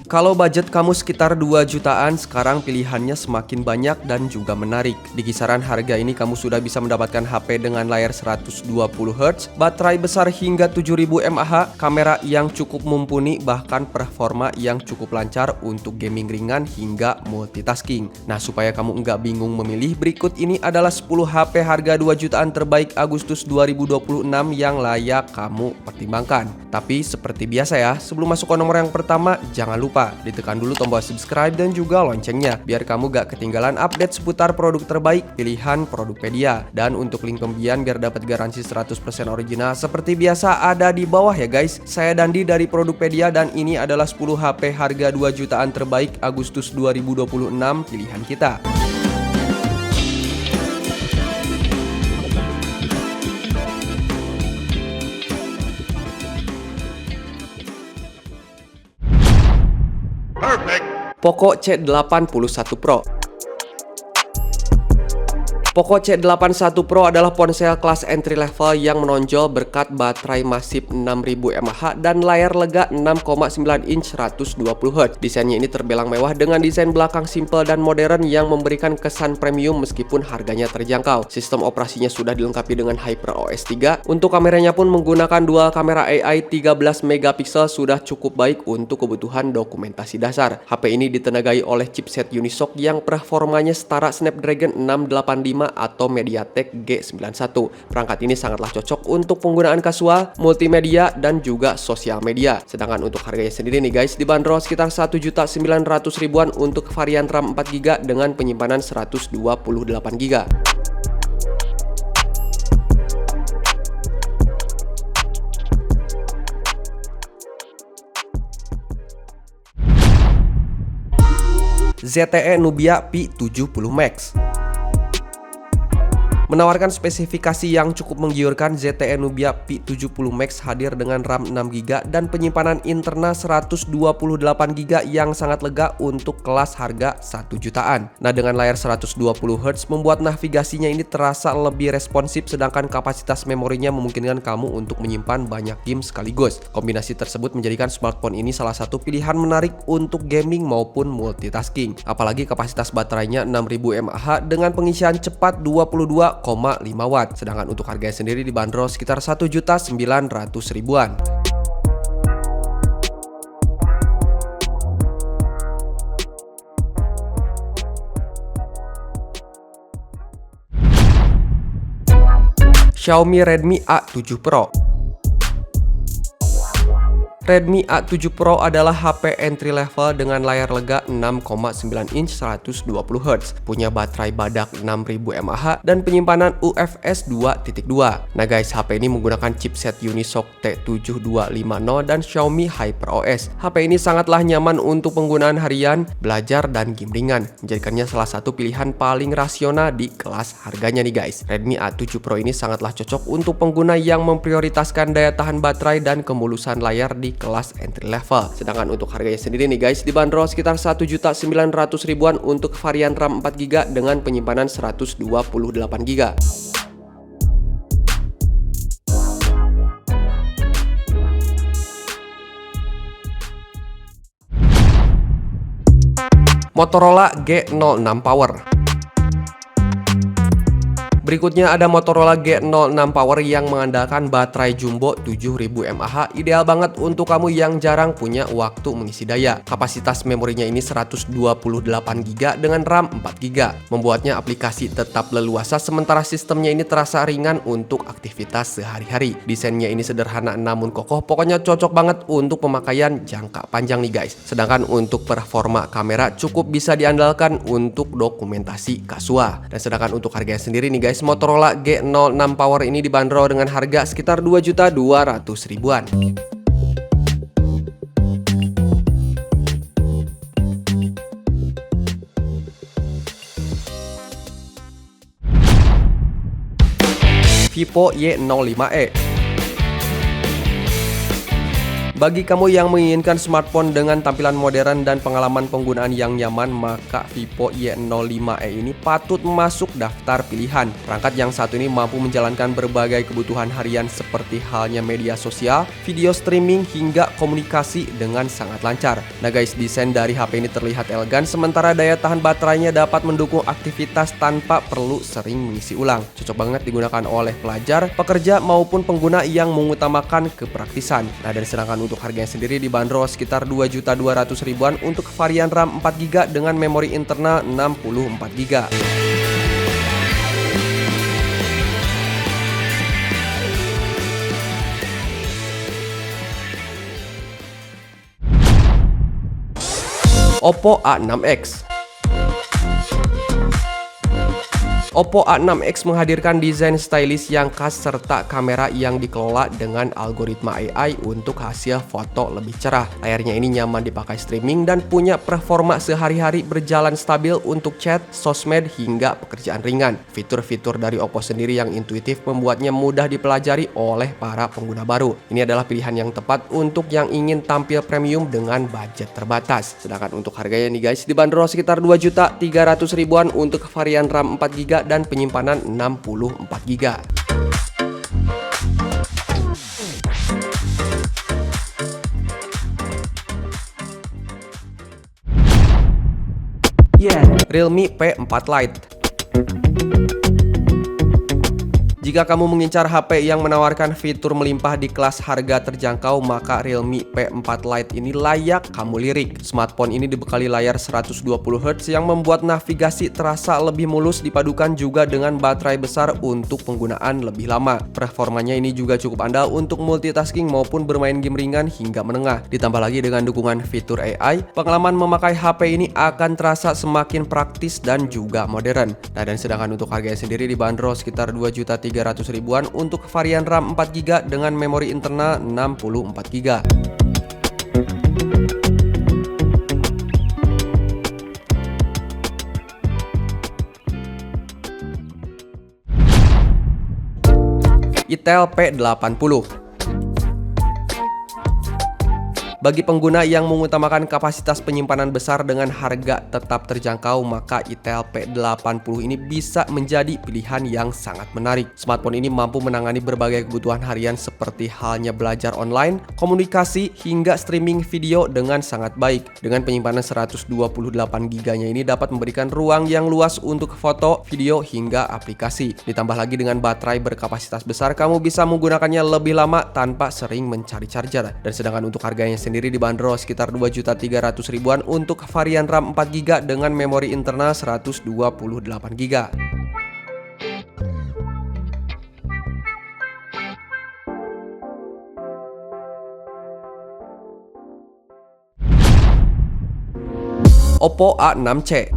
Kalau budget kamu sekitar 2 jutaan, sekarang pilihannya semakin banyak dan juga menarik. Di kisaran harga ini kamu sudah bisa mendapatkan HP dengan layar 120Hz, baterai besar hingga 7000 mAh, kamera yang cukup mumpuni, bahkan performa yang cukup lancar untuk gaming ringan hingga multitasking. Nah, supaya kamu nggak bingung memilih, berikut ini adalah 10 HP harga 2 jutaan terbaik Agustus 2026 yang layak kamu pertimbangkan. Tapi seperti biasa ya, sebelum masuk ke nomor yang pertama, jangan lupa ditekan dulu tombol subscribe dan juga loncengnya biar kamu gak ketinggalan update seputar produk terbaik pilihan Produkpedia. Dan untuk link pembelian biar dapat garansi 100% original seperti biasa ada di bawah ya guys. Saya Dandi dari Produkpedia dan ini adalah 10 HP harga 2 jutaan terbaik Agustus 2026 pilihan kita. Poco C81 Pro. Poco C81 Pro adalah ponsel kelas entry level yang menonjol berkat baterai masif 6000 mAh dan layar lega 6,9 inch 120Hz. Desainnya ini terbilang mewah dengan desain belakang simple dan modern yang memberikan kesan premium meskipun harganya terjangkau. Sistem operasinya sudah dilengkapi dengan HyperOS 3. Untuk kameranya pun menggunakan dual kamera AI 13 megapiksel sudah cukup baik untuk kebutuhan dokumentasi dasar. HP ini ditenagai oleh chipset Unisoc yang performanya setara Snapdragon 685 atau MediaTek G91. Perangkat ini sangatlah cocok untuk penggunaan kasual, multimedia, dan juga sosial media. Sedangkan untuk harganya sendiri nih guys, dibanderol sekitar 1.900.000-an untuk varian RAM 4GB dengan penyimpanan 128GB. ZTE Nubia P70 Max. Menawarkan spesifikasi yang cukup menggiurkan, ZTE Nubia P70 Max hadir dengan RAM 6GB dan penyimpanan internal 128GB yang sangat lega untuk kelas harga 1 jutaan. Nah, dengan layar 120Hz membuat navigasinya ini terasa lebih responsif, sedangkan kapasitas memorinya memungkinkan kamu untuk menyimpan banyak game sekaligus. Kombinasi tersebut menjadikan smartphone ini salah satu pilihan menarik untuk gaming maupun multitasking. Apalagi kapasitas baterainya 6000 mAh dengan pengisian cepat 22,5 Watt. Sedangkan untuk harganya sendiri dibanderol sekitar 1.900.000-an. Xiaomi Redmi A7 Pro. Redmi A7 Pro adalah HP entry level dengan layar lega 6,9 inch 120Hz, punya baterai badak 6000 mAh dan penyimpanan UFS 2.2. Nah guys, HP ini menggunakan chipset Unisoc T7250 dan Xiaomi HyperOS. HP ini sangatlah nyaman untuk penggunaan harian, belajar, dan game ringan, menjadikannya salah satu pilihan paling rasional di kelas harganya nih guys. Redmi A7 Pro ini sangatlah cocok untuk pengguna yang memprioritaskan daya tahan baterai dan kemulusan layar di kelas entry level. Sedangkan untuk harganya sendiri nih guys, dibanderol sekitar 1.900.000-an untuk varian RAM 4GB dengan penyimpanan 128GB. Motorola G06 Power. Berikutnya ada Motorola G06 Power yang mengandalkan baterai jumbo 7000 mAh, ideal banget untuk kamu yang jarang punya waktu mengisi daya. Kapasitas memorinya ini 128GB dengan RAM 4GB, membuatnya aplikasi tetap leluasa sementara sistemnya ini terasa ringan untuk aktivitas sehari-hari. Desainnya ini sederhana namun kokoh, pokoknya cocok banget untuk pemakaian jangka panjang nih guys. Sedangkan untuk performa kamera cukup bisa diandalkan untuk dokumentasi kasual. Dan sedangkan untuk harganya sendiri nih guys, Motorola G06 Power ini dibanderol dengan harga sekitar 2.200.000-an. Vivo Y05e. Bagi kamu yang menginginkan smartphone dengan tampilan modern dan pengalaman penggunaan yang nyaman, maka Vivo Y05e ini patut masuk daftar pilihan. Perangkat yang satu ini mampu menjalankan berbagai kebutuhan harian seperti halnya media sosial, video streaming, hingga komunikasi dengan sangat lancar. Nah guys, desain dari HP ini terlihat elegan, sementara daya tahan baterainya dapat mendukung aktivitas tanpa perlu sering mengisi ulang. Cocok banget digunakan oleh pelajar, pekerja, maupun pengguna yang mengutamakan kepraktisan. Nah, dan sedangkan untuk harganya sendiri dibanderol sekitar 2.200.000-an untuk varian RAM 4GB dengan memori internal 64GB. Oppo A6X. Oppo A6X menghadirkan desain stylish yang khas serta kamera yang dikelola dengan algoritma AI untuk hasil foto lebih cerah. Layarnya ini nyaman dipakai streaming dan punya performa sehari-hari berjalan stabil untuk chat, sosmed, hingga pekerjaan ringan. Fitur-fitur dari Oppo sendiri yang intuitif membuatnya mudah dipelajari oleh para pengguna baru. Ini adalah pilihan yang tepat untuk yang ingin tampil premium dengan budget terbatas. Sedangkan untuk harganya nih guys, dibanderol sekitar 2.300.000-an untuk varian RAM 4GB dan penyimpanan 64GB. Realme P4 Lite. Jika kamu mengincar HP yang menawarkan fitur melimpah di kelas harga terjangkau, maka Realme P4 Lite ini layak kamu lirik. Smartphone ini dibekali layar 120Hz yang membuat navigasi terasa lebih mulus, dipadukan juga dengan baterai besar untuk penggunaan lebih lama. Performanya ini juga cukup andal untuk multitasking maupun bermain game ringan hingga menengah. Ditambah lagi dengan dukungan fitur AI, pengalaman memakai HP ini akan terasa semakin praktis dan juga modern. Nah, dan sedangkan untuk harganya sendiri dibanderol sekitar 2.300.000-an untuk varian RAM 4GB dengan memori internal 64GB. Itel P80. Bagi pengguna yang mengutamakan kapasitas penyimpanan besar dengan harga tetap terjangkau, maka Itel P80 ini bisa menjadi pilihan yang sangat menarik. Smartphone ini mampu menangani berbagai kebutuhan harian seperti halnya belajar online, komunikasi, hingga streaming video dengan sangat baik. Dengan penyimpanan 128GB-nya ini dapat memberikan ruang yang luas untuk foto, video, hingga aplikasi. Ditambah lagi dengan baterai berkapasitas besar, kamu bisa menggunakannya lebih lama tanpa sering mencari charger. Dan sedangkan untuk harganya sendiri dibanderol sekitar 2.300.000-an untuk varian RAM 4GB dengan memori internal 128GB. Oppo A6C.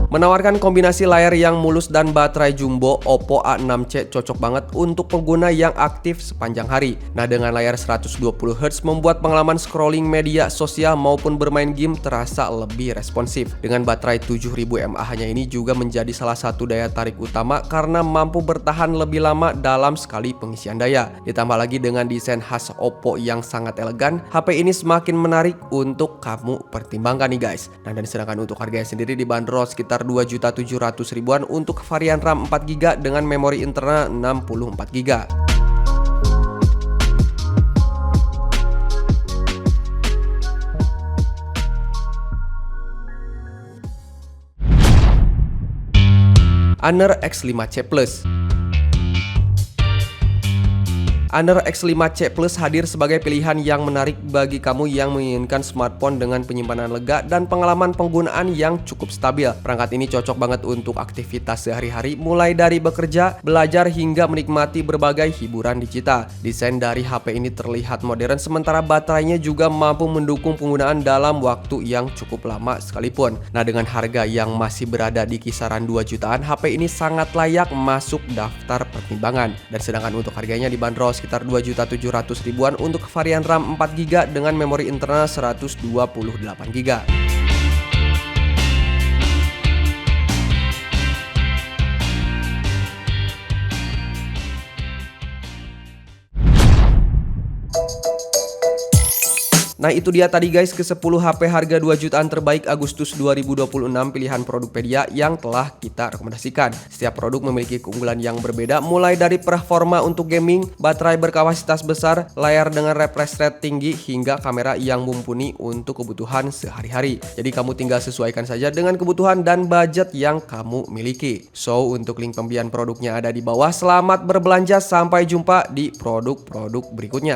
Menawarkan kombinasi layar yang mulus dan baterai jumbo, Oppo A6C cocok banget untuk pengguna yang aktif sepanjang hari. Nah, dengan layar 120Hz membuat pengalaman scrolling media sosial maupun bermain game terasa lebih responsif. Dengan baterai 7000 mAh-nya ini juga menjadi salah satu daya tarik utama karena mampu bertahan lebih lama dalam sekali pengisian daya. Ditambah lagi dengan desain khas Oppo yang sangat elegan, HP ini semakin menarik untuk kamu pertimbangkan nih guys. Nah, dan sedangkan untuk harganya sendiri dibanderol sekitar 2.700.000-an untuk varian RAM 4GB dengan memori internal 64GB. Honor X5C Plus. Honor X5C Plus hadir sebagai pilihan yang menarik bagi kamu yang menginginkan smartphone dengan penyimpanan lega dan pengalaman penggunaan yang cukup stabil. Perangkat ini cocok banget untuk aktivitas sehari-hari, mulai dari bekerja, belajar, hingga menikmati berbagai hiburan digital. Desain dari HP ini terlihat modern, sementara baterainya juga mampu mendukung penggunaan dalam waktu yang cukup lama sekalipun. Nah, dengan harga yang masih berada di kisaran 2 jutaan, HP ini sangat layak masuk daftar pertimbangan. Dan sedangkan untuk harganya dibanderol sekitar 2.700.000-an untuk varian RAM 4GB dengan memori internal 128GB. Nah itu dia tadi guys ke-10 HP harga 2 jutaan terbaik Agustus 2026 pilihan Produkpedia yang telah kita rekomendasikan. Setiap produk memiliki keunggulan yang berbeda, mulai dari performa untuk gaming, baterai berkapasitas besar, layar dengan refresh rate tinggi, hingga kamera yang mumpuni untuk kebutuhan sehari-hari. Jadi kamu tinggal sesuaikan saja dengan kebutuhan dan budget yang kamu miliki. So untuk link pembelian produknya ada di bawah. Selamat berbelanja, sampai jumpa di produk-produk berikutnya.